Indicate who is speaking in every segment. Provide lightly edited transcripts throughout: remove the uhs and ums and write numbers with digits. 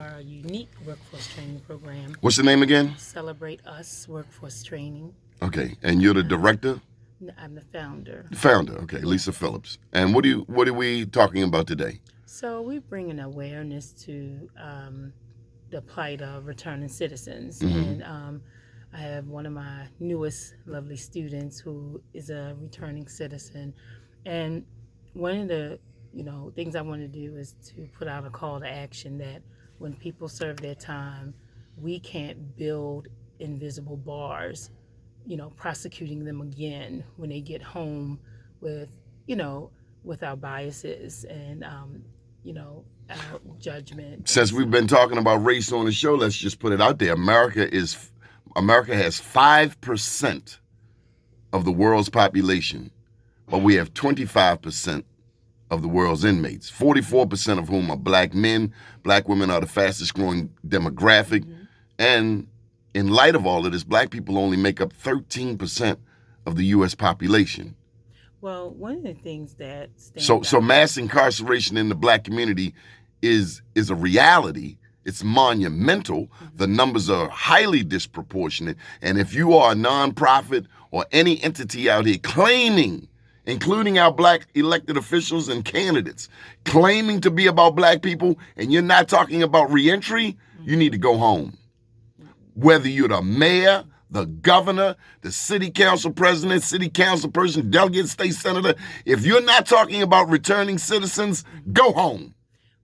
Speaker 1: Our unique workforce training program,
Speaker 2: What's the name again?
Speaker 1: Celebrate Us Workforce Training.
Speaker 2: Okay, and you're the director,
Speaker 1: I'm the founder.
Speaker 2: the founder. Okay, Lisa
Speaker 1: Yes.
Speaker 2: Phillips. And what are we talking about today?
Speaker 1: So we bring an awareness to the plight of returning citizens,
Speaker 2: Mm-hmm.
Speaker 1: and I have one of my newest lovely students who is a returning citizen, and one of the things I want to do is to put out a call to action that when people serve their time, we can't build invisible bars, prosecuting them again when they get home with, you know, with our biases and, our judgment. And
Speaker 2: Since we've
Speaker 1: so,
Speaker 2: been talking about race on the show, let's just put it out there. America has 5% of the world's population, but we have 25% of the world's inmates, 44% of whom are black men. Black women are the fastest growing demographic.
Speaker 1: mm-hmm.
Speaker 2: And in light of all of this, black people only make up 13% of the U.S. population.
Speaker 1: Well, one of the things that
Speaker 2: So,
Speaker 1: stands
Speaker 2: so
Speaker 1: out.
Speaker 2: mass incarceration in the black community is a reality. It's monumental.
Speaker 1: Mm-hmm.
Speaker 2: The numbers are highly disproportionate. And if you are a nonprofit or any entity out here claiming, including our black elected officials and candidates, claiming to be about black people, and you're not talking about reentry, you need to go home. Whether you're the mayor, the governor, the city council president, city council person, delegate, state senator, if you're not talking about returning citizens, go home.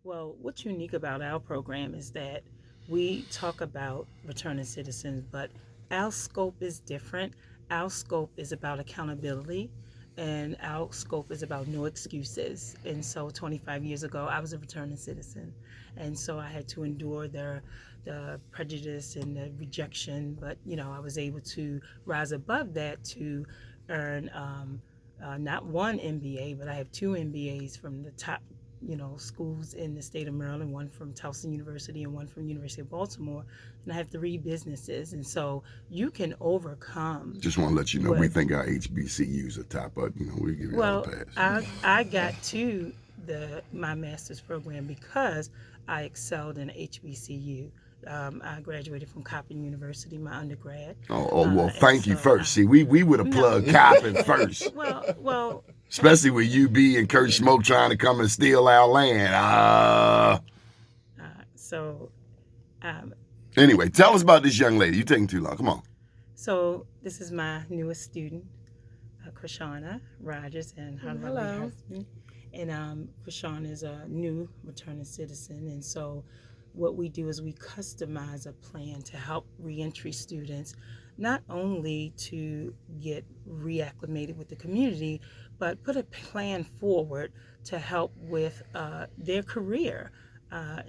Speaker 1: Well, what's unique about our program is that we talk about returning citizens, but our scope is different. Our scope is about accountability, and our scope is about no excuses. And so 25 years ago, I was a returning citizen. And so I had to endure the prejudice and the rejection, but I was able to rise above that to earn not one MBA, but I have two MBAs from the top schools in the state of Maryland, one from Towson University and one from University of Baltimore, and I have three businesses. And so you can overcome.
Speaker 2: Just want to let you know, we think our HBCUs are top, but we give you all
Speaker 1: Well,
Speaker 2: the pass.
Speaker 1: I got to my master's program because I excelled in HBCU. I graduated from Coppin University, my undergrad.
Speaker 2: Well,
Speaker 1: And
Speaker 2: thank you
Speaker 1: so
Speaker 2: first. See, we would have
Speaker 1: no.
Speaker 2: plugged Coppin first,
Speaker 1: Well,
Speaker 2: especially with UB and Kurt Smoke trying to come and steal our land.
Speaker 1: so um,
Speaker 2: Anyway, tell us about this young lady. You're taking too long. Come on.
Speaker 1: So this is my newest student, Krishana Rogers, and her lovely
Speaker 3: Hello.
Speaker 1: husband. And Krishana is a new returning citizen, and so what we do is we customize a plan to help reentry students, not only to get reacclimated with the community, but put a plan forward to help with their career. I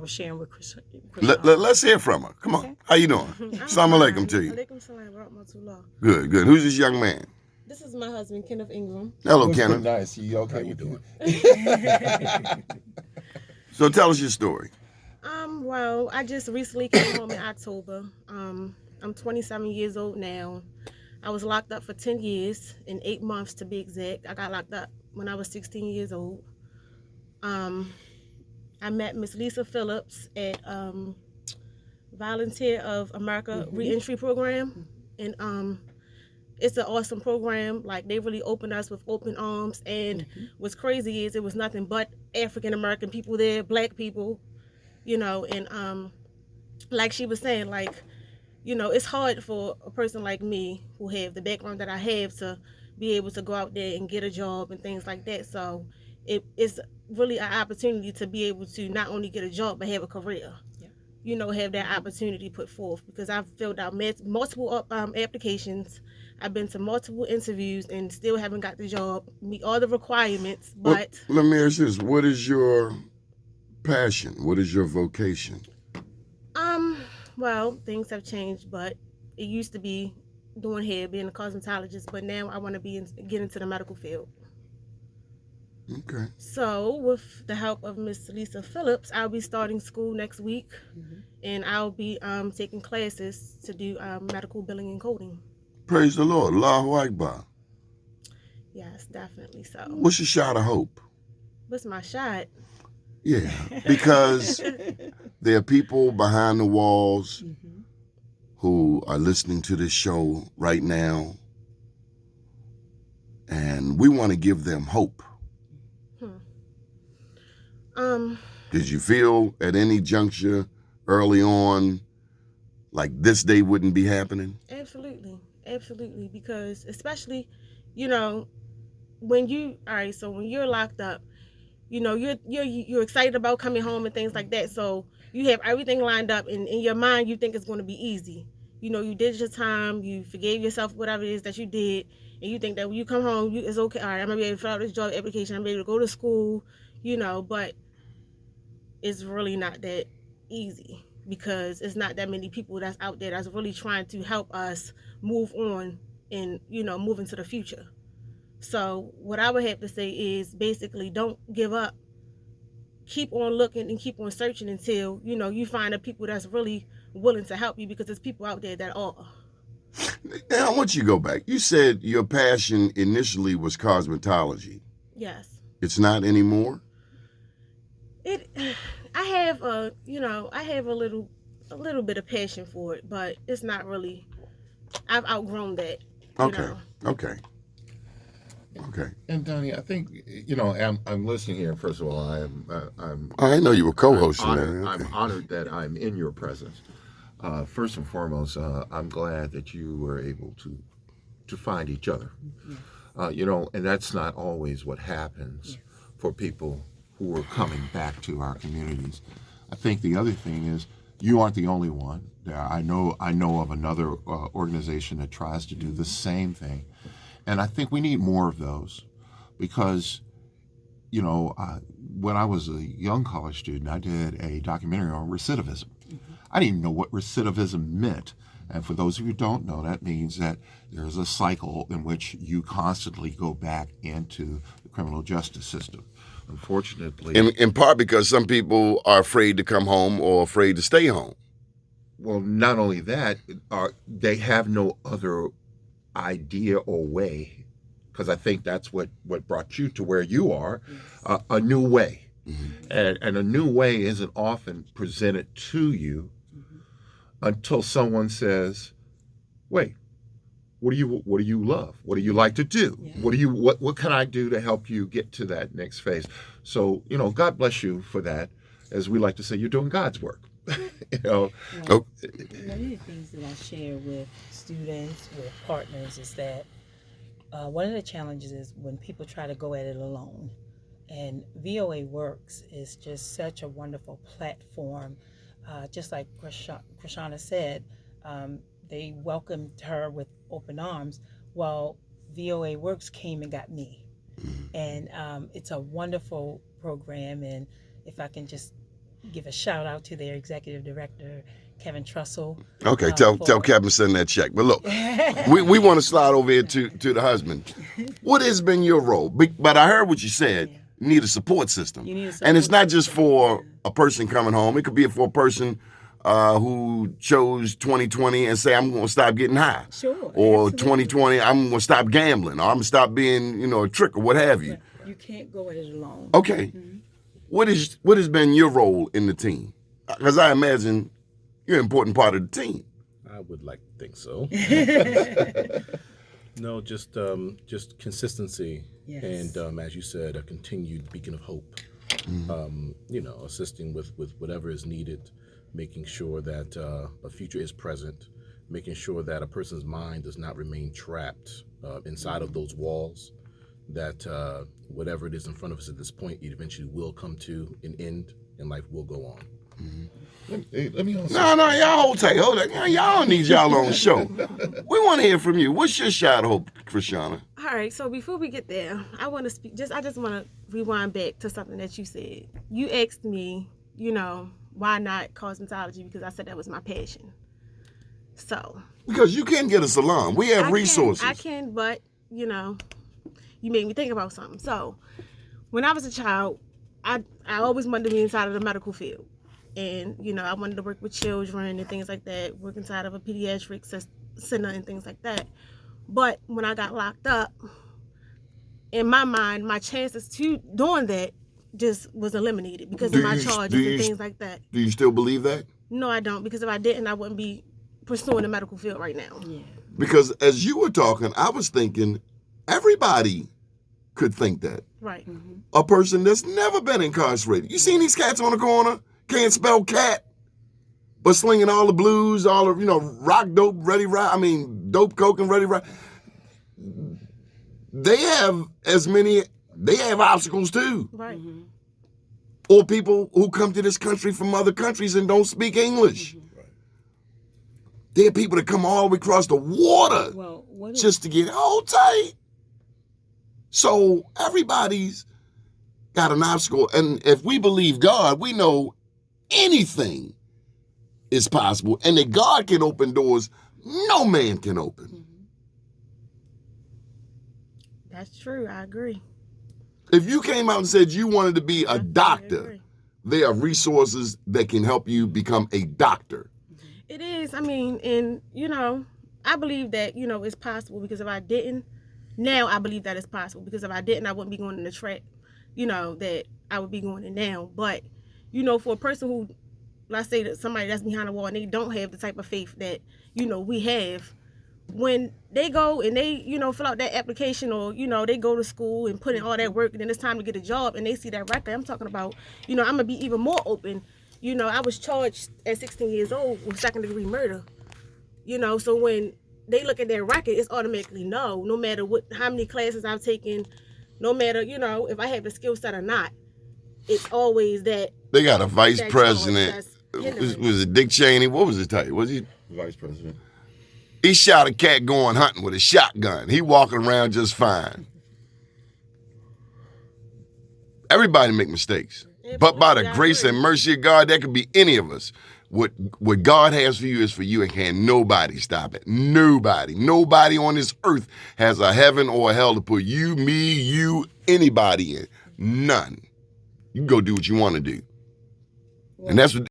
Speaker 1: was sharing with Krishana.
Speaker 2: Let's hear from her. Come on.
Speaker 1: Okay.
Speaker 2: How you doing? Assalamu alaikum to you.
Speaker 3: Alaikum salam wa rahmatullah.
Speaker 2: Good, good. Who's this young man?
Speaker 3: This is my husband, Kenneth Ingram.
Speaker 2: Hello, Kenneth.
Speaker 4: Nice. You okay? How you doing?
Speaker 2: So tell us your story.
Speaker 3: Well, I just recently came home in October. I'm 27 years old now. I was locked up for 10 years, in 8 months to be exact. I got locked up when I was 16 years old. I met Miss Lisa Phillips at Volunteer of America Reentry Program, and it's an awesome program. Like, they really opened us with open arms, and what's crazy is it was nothing but African American people there, black people, and like she was saying, like, it's hard for a person like me who have the background that I have to be able to go out there and get a job and things like that. So it's really an opportunity to be able to not only get a job but have a career. Have that opportunity put forth, because I've filled out multiple applications. I've been to multiple interviews and still haven't got the job, meet all the requirements, but...
Speaker 2: Let me ask you this. What is your passion? What is your vocation?
Speaker 3: Well, things have changed, but it used to be doing hair, being a cosmetologist, but now I want to get into the medical field.
Speaker 2: Okay.
Speaker 3: So, with the help of Miss Lisa Phillips, I'll be starting school next week, and I'll be taking classes to do medical billing and coding.
Speaker 2: Praise the Lord. Allahu Akbar.
Speaker 3: Yes, definitely so.
Speaker 2: What's your shot of hope?
Speaker 3: What's my shot?
Speaker 2: Yeah, because there are people behind the walls who are listening to this show right now, and we want to give them hope. Did you feel at any juncture early on like this day wouldn't be happening?
Speaker 3: Absolutely, because especially, you know, when you're locked up, you know, you're excited about coming home and things like that. So you have everything lined up, and in your mind, you think it's going to be easy. You know, you did your time, you forgave yourself, whatever it is that you did, and you think that when you come home, it's okay. All right, I'm gonna be able to fill out this job application. I'm able to go to school. You know, but it's really not that easy because it's not that many people that's out there that's really trying to help us move on and, you know, move into the future. So what I would have to say is basically don't give up. Keep on looking and keep on searching until, you know, you find the people that's really willing to help you, because there's people out there that are.
Speaker 2: Now, I want you to go back. You said your passion initially was cosmetology.
Speaker 3: Yes.
Speaker 2: It's not anymore?
Speaker 3: I have a little bit of passion for it, but it's not really. I've outgrown that.
Speaker 2: Okay.
Speaker 4: And Donnie, I think I'm listening here. First of all,
Speaker 2: I know you were co-hosting that.
Speaker 4: Okay. I'm honored that I'm in your presence. First and foremost, I'm glad that you were able to find each other. And that's not always what happens for people who are coming back to our communities. I think the other thing is you aren't the only one. I know of another organization that tries to do the same thing, and I think we need more of those because, when I was a young college student, I did a documentary on recidivism. I didn't even know what recidivism meant. And for those of you who don't know, that means that there's a cycle in which you constantly go back into the criminal justice system. Unfortunately,
Speaker 2: in part because some people are afraid to come home or afraid to stay home.
Speaker 4: Well, not only that, they have no other idea or way, because I think that's what brought you to where you are, a new way. And a new way isn't often presented to you until someone says, wait, what do you love? What do you like to do? Yeah. What can I do to help you get to that next phase? So, God bless you for that. As we like to say, you're doing God's work.
Speaker 1: Well, one of the things that I share with students, with partners, is that one of the challenges is when people try to go at it alone. And VOA Works is just such a wonderful platform. Just like Krishana said, they welcomed her with open arms. Well, VOA Works came and got me. And it's a wonderful program. And if I can just give a shout out to their executive director, Kevin Trussell.
Speaker 2: Okay, tell Kevin send that check. But look, we want to slide over here to the husband. What has been your role? But I heard what you said. You need a support system. And it's not just for a person coming home. It could be for a person who chose 2020 and say, I'm going to stop getting high.
Speaker 1: Sure.
Speaker 2: Or
Speaker 1: Absolutely.
Speaker 2: 2020, I'm going to stop gambling. Or I'm going to stop being, a trick or what have you.
Speaker 1: You can't go at it alone.
Speaker 2: Okay. What has been your role in the team? Because I imagine you're an important part of the team.
Speaker 5: I would like to think so. No, just consistency.
Speaker 1: Yes.
Speaker 5: And as you said, a continued beacon of hope. Assisting with whatever is needed, making sure that a future is present, making sure that a person's mind does not remain trapped inside of those walls, that whatever it is in front of us at this point, it eventually will come to an end and life will go on.
Speaker 4: Let me also...
Speaker 2: No, y'all hold tight. Hold on. Y'all need y'all on the show. We want to hear from you. What's your shot of hope, Krishana?
Speaker 3: All right, so before we get there, I want to speak. I just want to rewind back to something that you said. You asked me, why not cosmetology? Because I said that was my passion. So.
Speaker 2: Because you can get a salon. We have resources.
Speaker 3: I can, but you made me think about something. So, when I was a child, I always wanted to be inside of the medical field. And, I wanted to work with children and things like that, work inside of a pediatric center and things like that. But when I got locked up, in my mind, my chances to doing that just was eliminated because
Speaker 2: Do
Speaker 3: of my
Speaker 2: you-
Speaker 3: charges
Speaker 2: do
Speaker 3: and
Speaker 2: you-
Speaker 3: things like that.
Speaker 2: Do you still believe that?
Speaker 3: No, I don't, because if I didn't, I wouldn't be pursuing the medical field right now.
Speaker 1: Yeah.
Speaker 2: Because as you were talking, I was thinking everybody could think that.
Speaker 3: Right.
Speaker 2: A person that's never been incarcerated. You seen these cats on the corner? Can't spell cat, but slinging all the blues, all of, rock dope, ready rock. I mean, dope, coke, and ready rock. They have they have obstacles too.
Speaker 3: Right.
Speaker 2: Or people who come to this country from other countries and don't speak English. There are people that come all the way across the water
Speaker 1: Well, what is,
Speaker 2: just to get hold tight. So everybody's got an obstacle. And if we believe God, we know anything is possible. And that God can open doors no man can open.
Speaker 3: That's true. I agree.
Speaker 2: If you came out and said you wanted to be a
Speaker 3: Definitely
Speaker 2: doctor,
Speaker 3: agree.
Speaker 2: there are resources that can help you become a doctor.
Speaker 3: It is. I mean, and I believe that it's possible, because if I didn't, now I believe that it's possible, because if I didn't, I wouldn't be going in the track, that I would be going in now. But for a person who, let's say that somebody that's behind the wall and they don't have the type of faith that we have, when they go and they fill out that application, or they go to school and put in all that work, and then it's time to get a job and they see that record, I'm talking about, I'm gonna be even more open. I was charged at 16 years old with second-degree murder. So when they look at their record, it's automatically no matter how many classes I've taken, no matter, if I have the skill set or not, it's always that.
Speaker 2: They got a vice
Speaker 3: that
Speaker 2: president.
Speaker 3: charge that's hindering.
Speaker 2: Was it Dick Cheney? What was his title? Was he
Speaker 4: Vice President.
Speaker 2: He shot a cat going hunting with a shotgun. He walking around just fine. Everybody make mistakes. But by the grace and mercy of God, that could be any of us. What God has for you is for you, and can nobody stop it. Nobody. Nobody on this earth has a heaven or a hell to put you, me, you, anybody in. None. You can go do what you want to do. And that's what